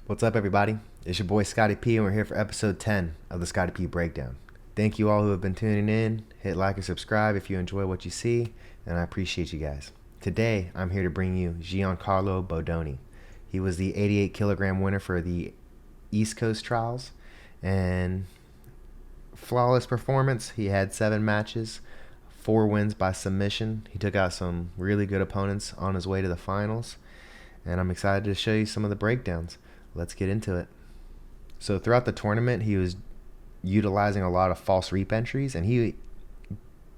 What's up, everybody? It's your boy Scotty P, and we're here for episode 10 of the Scotty P Breakdown. Thank you all who have been tuning in. Hit like and subscribe if you enjoy what you see, and I appreciate you guys. Today, I'm here to bring you Giancarlo Bodoni. He was the 88 kilogram winner for the East Coast Trials, and flawless performance. He had 7 matches, 4 wins by submission. He took out some really good opponents on his way to the finals, and I'm excited to show you some of the breakdowns. Let's get into it. So throughout the tournament, he was utilizing a lot of false reap entries, and he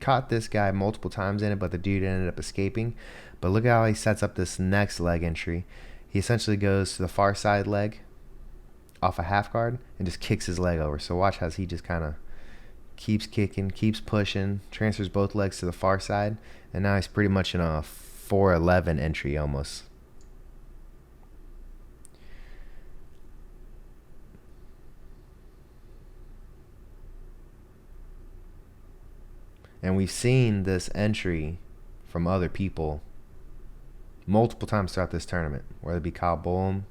caught this guy multiple times in it, but the dude ended up escaping. But look at how he sets up this next leg entry. He essentially goes to the far side leg off a half guard and just kicks his leg over. So watch as he just kind of keeps kicking, keeps pushing, transfers both legs to the far side, and now he's pretty much in a 411 entry almost. And we've seen this entry from other people multiple times throughout this tournament, whether it be Kyle Boehm,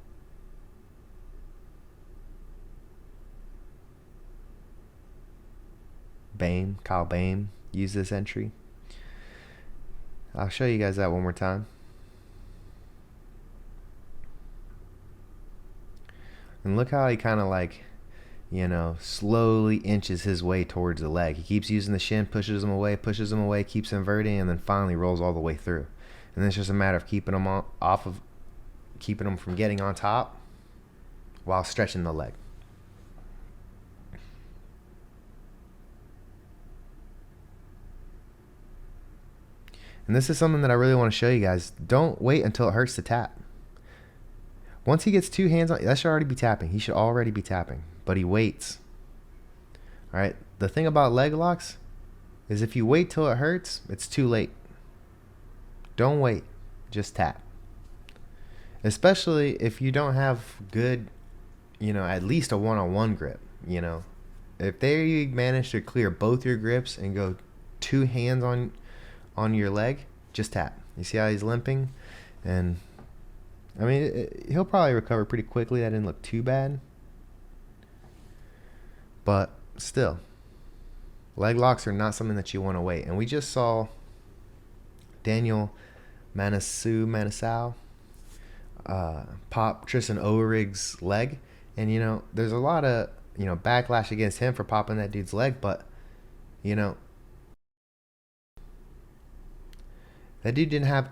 Kyle Boehm used this entry. I'll show you guys that one more time. And look how he kind of slowly inches his way towards the leg. He keeps using the shin, pushes him away, keeps inverting, and then finally rolls all the way through. And then it's just a matter of keeping him keeping him from getting on top while stretching the leg. And this is something that I really want to show you guys. Don't wait until it hurts to tap. Once he gets 2 hands on, that should already be tapping. He should already be tapping, but he waits. All right. The thing about leg locks is if you wait till it hurts, it's too late. Don't wait. Just tap. Especially if you don't have good, at least a one-on-one grip. If they manage to clear both your grips and go 2 hands on your leg, just tap. You see how he's limping? And I mean, he'll probably recover pretty quickly. That didn't look too bad. But still, leg locks are not something that you want to wait. And we just saw Daniel Manasau pop Tristan Overig's leg. And, there's a lot of, backlash against him for popping that dude's leg. But, that dude didn't have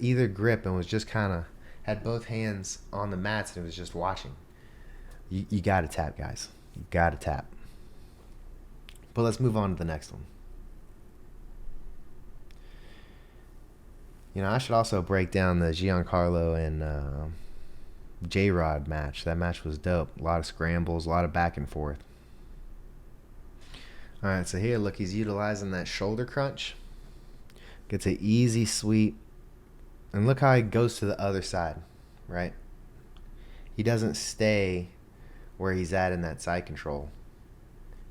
either grip and was just kind of had both hands on the mats and was just watching. You got to tap, guys. You got to tap. But let's move on to the next one. I should also break down the Giancarlo and J-Rod match. That match was dope. A lot of scrambles, a lot of back and forth. All right, so here, look, he's utilizing that shoulder crunch. Gets an easy sweep. And look how he goes to the other side, right? He doesn't stay where he's at in that side control.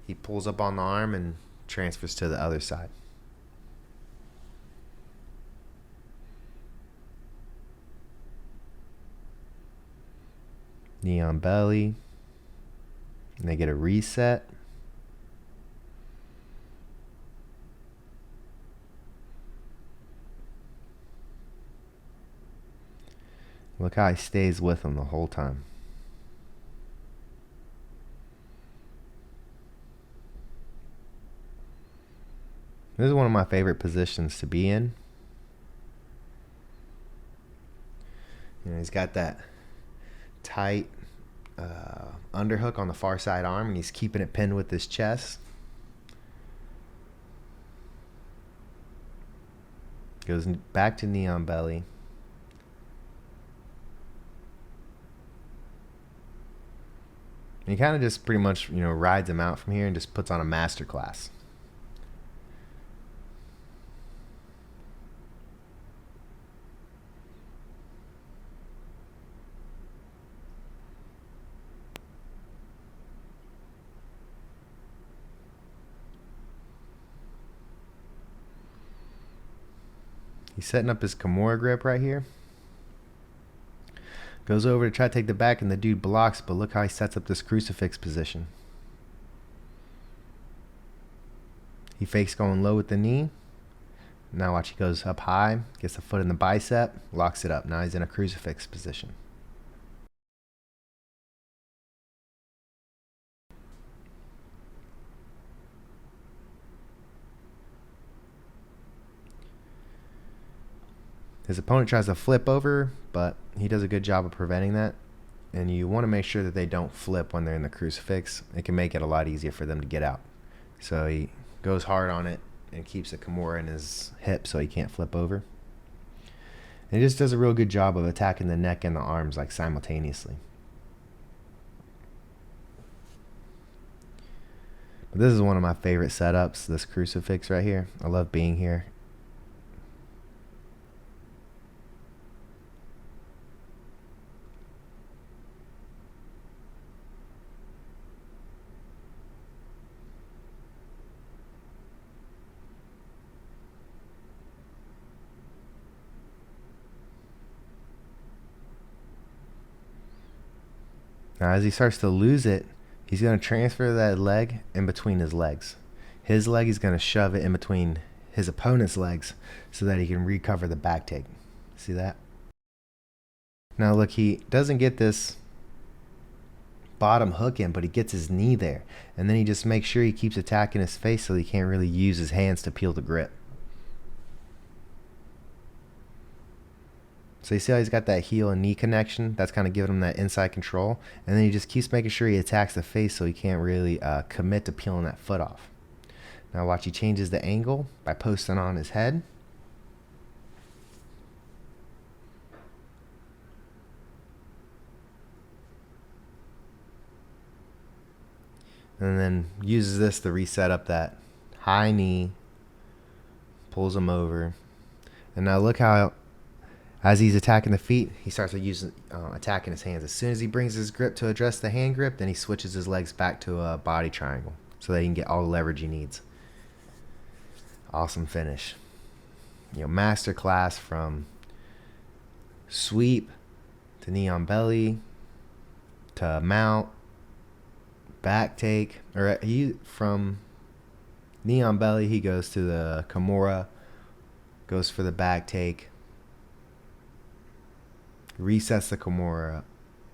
He pulls up on the arm and transfers to the other side. Knee on belly. And they get a reset. Look how he stays with him the whole time. This is one of my favorite positions to be in. He's got that tight underhook on the far side arm, and he's keeping it pinned with his chest. Goes back to knee on belly. And he kind of just pretty much, rides him out from here and just puts on a master class. He's setting up his Kimura grip right here. Goes over to try to take the back, and the dude blocks, but look how he sets up this crucifix position. He fakes going low with the knee. Now watch, he goes up high, gets the foot in the bicep, locks it up. Now he's in a crucifix position. His opponent tries to flip over, but he does a good job of preventing that. And you want to make sure that they don't flip when they're in the crucifix. It can make it a lot easier for them to get out. So he goes hard on it and keeps the Kimura in his hip so he can't flip over. And he just does a real good job of attacking the neck and the arms like simultaneously. But this is one of my favorite setups, this crucifix right here. I love being here. Now as he starts to lose it, he's going to transfer that leg in between his legs. His leg, he's going to shove it in between his opponent's legs so that he can recover the back take. See that? Now look, he doesn't get this bottom hook in, but he gets his knee there. And then he just makes sure he keeps attacking his face so he can't really use his hands to peel the grip. So you see how he's got that heel and knee connection? That's kind of giving him that inside control. And then he just keeps making sure he attacks the face so he can't really commit to peeling that foot off. Now watch, he changes the angle by posting on his head. And then uses this to reset up that high knee. Pulls him over. And now look how, as he's attacking the feet, he starts to use attacking his hands. As soon as he brings his grip to address the hand grip, then he switches his legs back to a body triangle so that he can get all the leverage he needs. Awesome finish. Master class from sweep to knee on belly to mount, back take, or from knee on belly he goes to the Kimura, goes for the back take, resets the Kimura,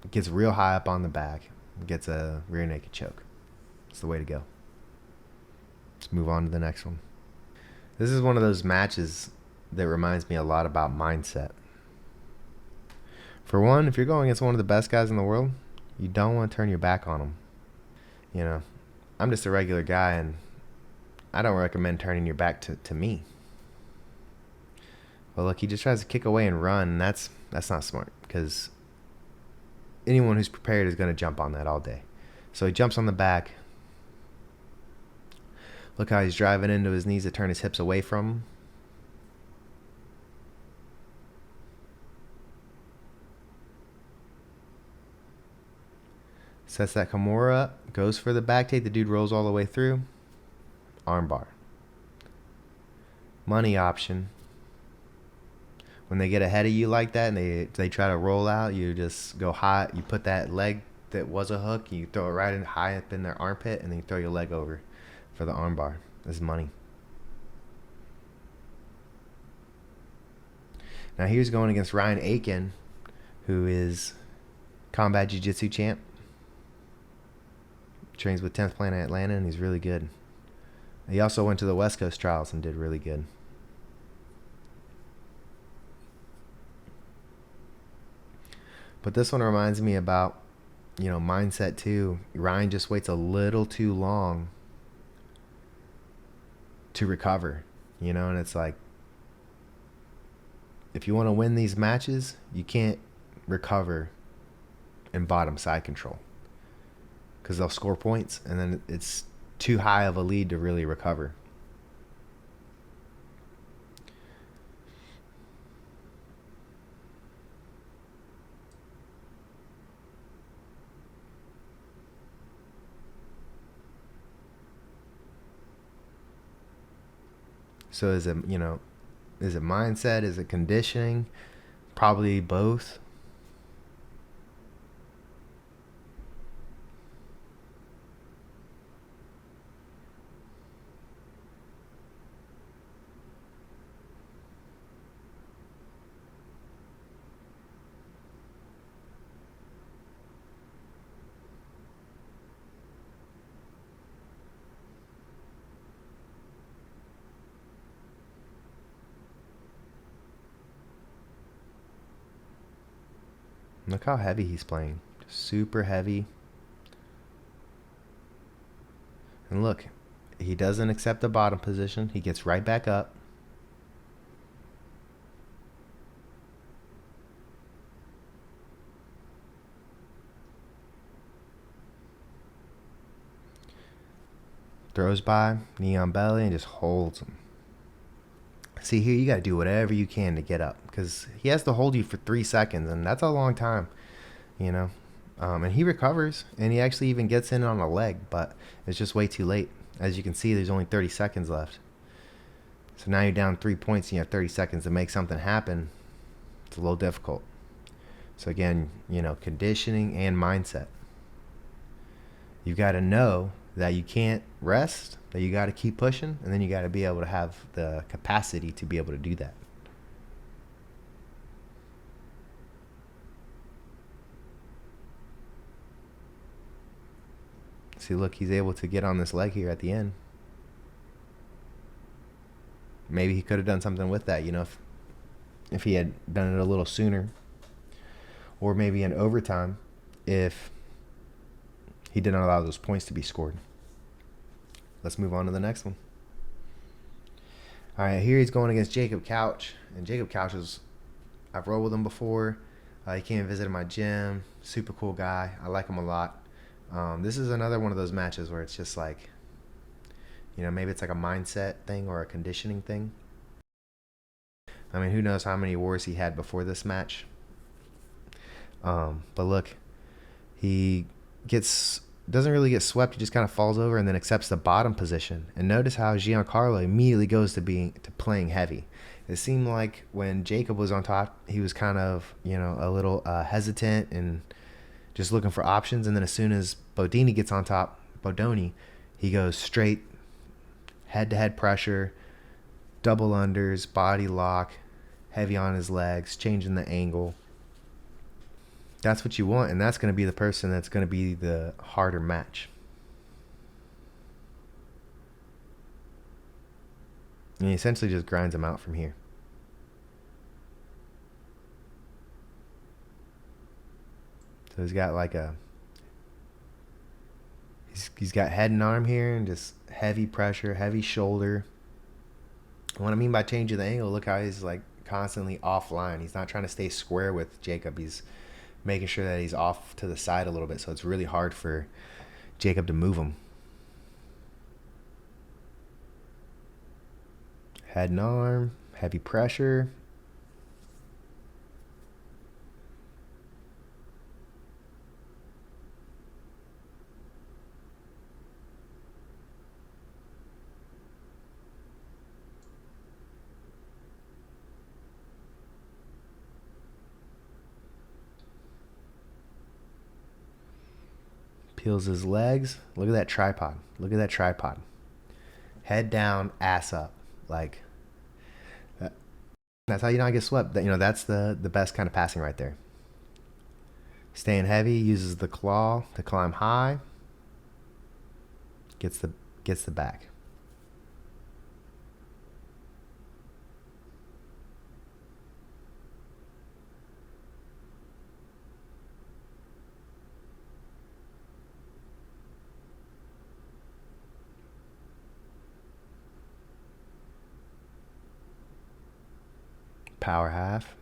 gets real high up on the back, gets a rear naked choke. It's the way to go. Let's move on to the next one. This is one of those matches that reminds me a lot about mindset. For one, if you're going against one of the best guys in the world, you don't want to turn your back on him. I'm just a regular guy, and I don't recommend turning your back to me. Well, look, he just tries to kick away and run, and that's not smart, because anyone who's prepared is going to jump on that all day. So he jumps on the back. Look how he's driving into his knees to turn his hips away from him. Sets that Kimura up, goes for the back take. The dude rolls all the way through. Armbar. Money option. When they get ahead of you like that and they try to roll out, you just go high. You put that leg that was a hook, you throw it right in high up in their armpit, and then you throw your leg over for the armbar. This is money. Now here's going against Ryan Aiken, who is combat jiu-jitsu champ. Trains with 10th Planet Atlanta, and he's really good. He also went to the West Coast trials and did really good. But this one reminds me about, mindset too. Ryan just waits a little too long to recover, and it's like, if you want to win these matches, you can't recover in bottom side control, because they'll score points, and then it's too high of a lead to really recover. So is it mindset? Is it conditioning? Probably both. Look how heavy he's playing. Super heavy. And look, he doesn't accept the bottom position. He gets right back up. Throws by, knee on belly, and just holds him. See, here you got to do whatever you can to get up, because he has to hold you for 3 seconds, and that's a long time, you know. And he recovers, and he actually even gets in on a leg, but it's just way too late. As you can see, there's only 30 seconds left. So now you're down 3 points, and you have 30 seconds to make something happen. It's a little difficult. So again, you know, conditioning and mindset. You've got to know that you can't rest, that you got to keep pushing, and then you got to be able to have the capacity to be able to do that. See, look, he's able to get on this leg here at the end. Maybe he could have done something with that, you know, if he had done it a little sooner, or maybe in overtime if he didn't allow those points to be scored. Let's move on to the next one. All right, here he's going against Jacob Couch. And Jacob Couch is, I've rolled with him before. He came and visited my gym. Super cool guy. I like him a lot. This is another one of those matches where it's just like, you know, maybe it's like a mindset thing or a conditioning thing. I mean, who knows how many wars he had before this match. But look, he doesn't really get swept. He just kind of falls over and then accepts the bottom position. And notice how Giancarlo immediately goes to playing heavy. It seemed like when Jacob was on top, he was kind of, you know, a little hesitant and just looking for options. And then as soon as Bodoni gets on top, he goes straight head-to-head pressure, double unders, body lock, heavy on his legs, changing the angle. That's what you want, and that's going to be the person that's going to be the harder match. And he essentially just grinds him out from here. So he's got like he's got head and arm here and just heavy pressure, heavy shoulder. And what I mean by changing the angle, look how he's like constantly offline. He's not trying to stay square with Jacob. He's making sure that he's off to the side a little bit, so it's really hard for Jacob to move him. Head and arm, heavy pressure. Peels his legs. Look at that tripod. Look at that tripod. Head down, ass up. Like, that's how you not get swept. You know, that's the best kind of passing right there. Staying heavy, uses the claw to climb high. Gets the back. Power half.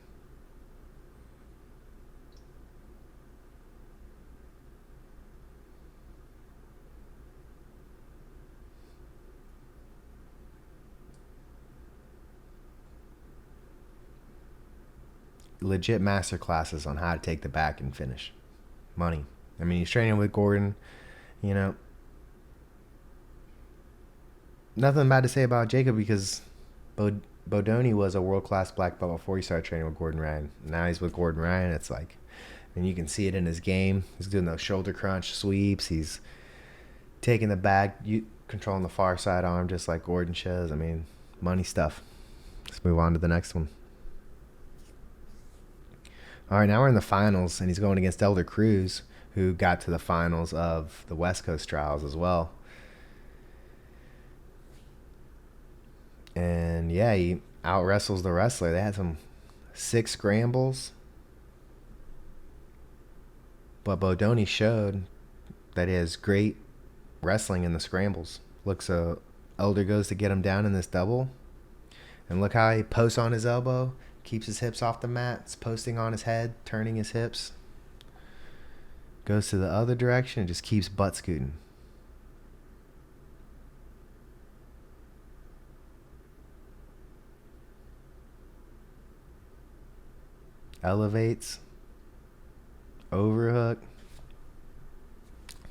Legit master classes on how to take the back and finish. Money. I mean, he's training with Gordon, you know. Nothing bad to say about Jacob because Bodoni was a world-class black belt before he started training with Gordon Ryan. Now he's with Gordon Ryan. It's like, and you can see it in his game. He's doing those shoulder crunch sweeps. He's taking the back, controlling the far side arm just like Gordon shows. I mean, money stuff. Let's move on to the next one. All right, now we're in the finals, and he's going against Elder Cruz, who got to the finals of the West Coast trials as well. And yeah, he out wrestles the wrestler. They had some 6 scrambles. But Bodoni showed that he has great wrestling in the scrambles. Look, so Elder goes to get him down in this double. And look how he posts on his elbow, keeps his hips off the mat, is posting on his head, turning his hips. Goes to the other direction and just keeps butt scooting. Elevates. Overhook.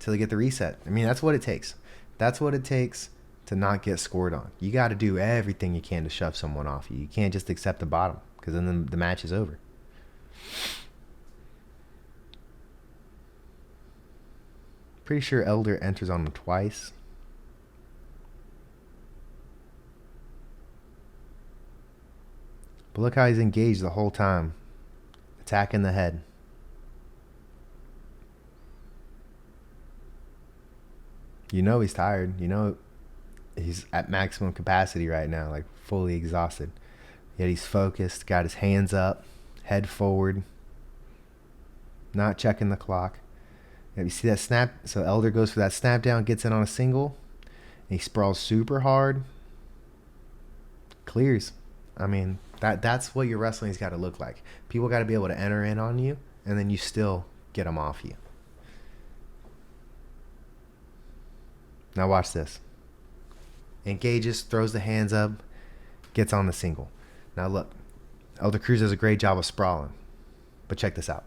Till they get the reset. I mean, that's what it takes. That's what it takes to not get scored on. You got to do everything you can to shove someone off you. You can't just accept the bottom, because then the match is over. Pretty sure Elder enters on him twice. But look how he's engaged the whole time. Attacking the head. You know he's tired. You know he's at maximum capacity right now, like fully exhausted. Yet he's focused, got his hands up, head forward, not checking the clock. You see that snap? So Elder goes for that snap down, gets in on a single. And he sprawls super hard. Clears. I mean, that's what your wrestling's got to look like. People got to be able to enter in on you, and then you still get them off you. Now watch this. Engages, throws the hands up, gets on the single. Now look, Elder Cruz does a great job of sprawling. But check this out.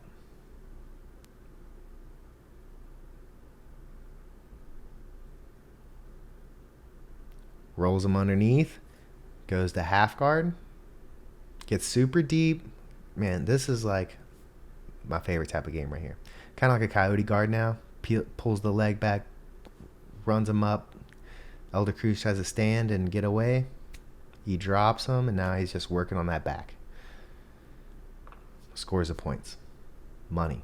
Rolls him underneath, goes to half guard, gets super deep. Man, this is like my favorite type of game right here. Kind of like a coyote guard now. Pulls the leg back, runs him up. Elder Cruz tries to stand and get away. He drops him, and now he's just working on that back. Scores the points. Money.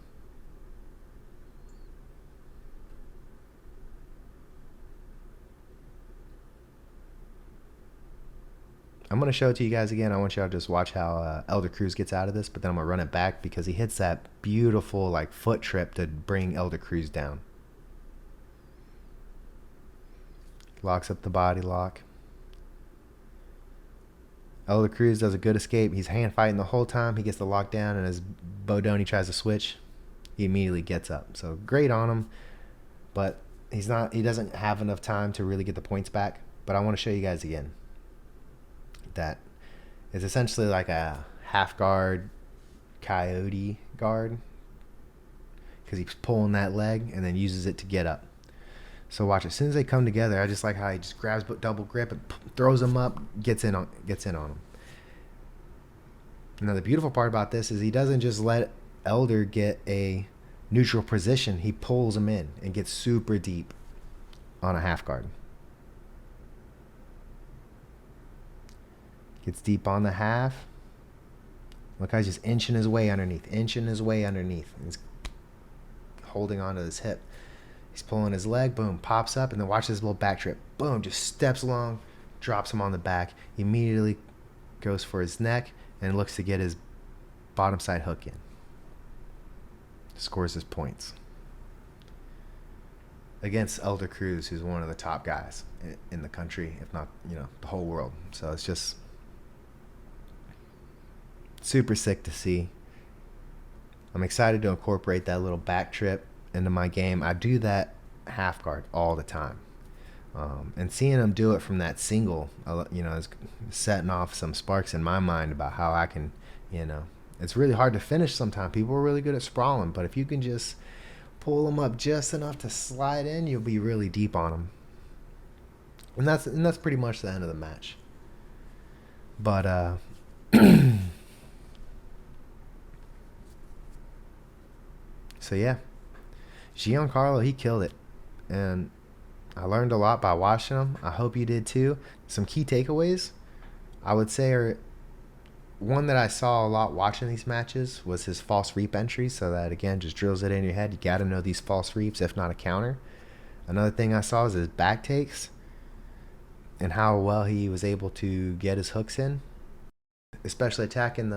I'm going to show it to you guys again. I want y'all to just watch how Elder Cruz gets out of this, but then I'm going to run it back because he hits that beautiful like foot trip to bring Elder Cruz down. Locks up the body lock. Elder Cruz does a good escape. He's hand fighting the whole time. He gets the lockdown, and as Bodoni tries to switch, he immediately gets up. So great on him, but he doesn't have enough time to really get the points back. But I want to show you guys again. That is essentially like a half guard coyote guard, because he's pulling that leg and then uses it to get up. So watch, as soon as they come together, I just like how he just grabs double grip and throws him up, gets in on him. Now the beautiful part about this is he doesn't just let Elder get a neutral position. He pulls him in and gets super deep on a half guard. Gets deep on the half. Look how he's just inching his way underneath. He's holding onto his hip. He's pulling his leg. Boom. Pops up. And then watch this little back trip. Boom. Just steps along. Drops him on the back. Immediately goes for his neck. And looks to get his bottom side hook in. Scores his points. Against Elder Cruz, who's one of the top guys in the country, if not, the whole world. So it's just super sick to see. I'm excited to incorporate that little back trip into my game. I do that half guard all the time. And seeing him do it from that single, is setting off some sparks in my mind about how I can, it's really hard to finish sometimes. People are really good at sprawling, but if you can just pull them up just enough to slide in, you'll be really deep on them. And that's pretty much the end of the match. But so yeah, Giancarlo, he killed it, and I learned a lot by watching him. I hope you did too. Some key takeaways I would say are, one that I saw a lot watching these matches was his false reap entry. So that again just drills it in your head. You got to know these false reaps, if not a counter. Another thing I saw is his back takes and how well he was able to get his hooks in, especially attacking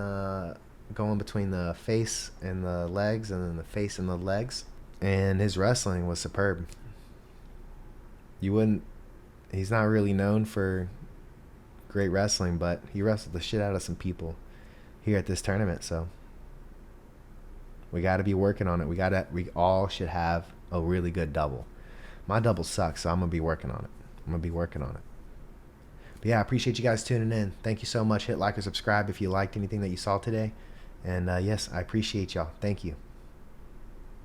going between the face and the legs, and then the face and the legs. and his wrestling was superb. You wouldn't. He's not really known for great wrestling, but he wrestled the shit out of some people here at this tournament. So we got to be working on it. We all should have a really good double. My double sucks, so I'm gonna be working on it. But yeah, I appreciate you guys tuning in. Thank you so much. Hit like or subscribe if you liked anything that you saw today. And yes, I appreciate y'all. Thank you.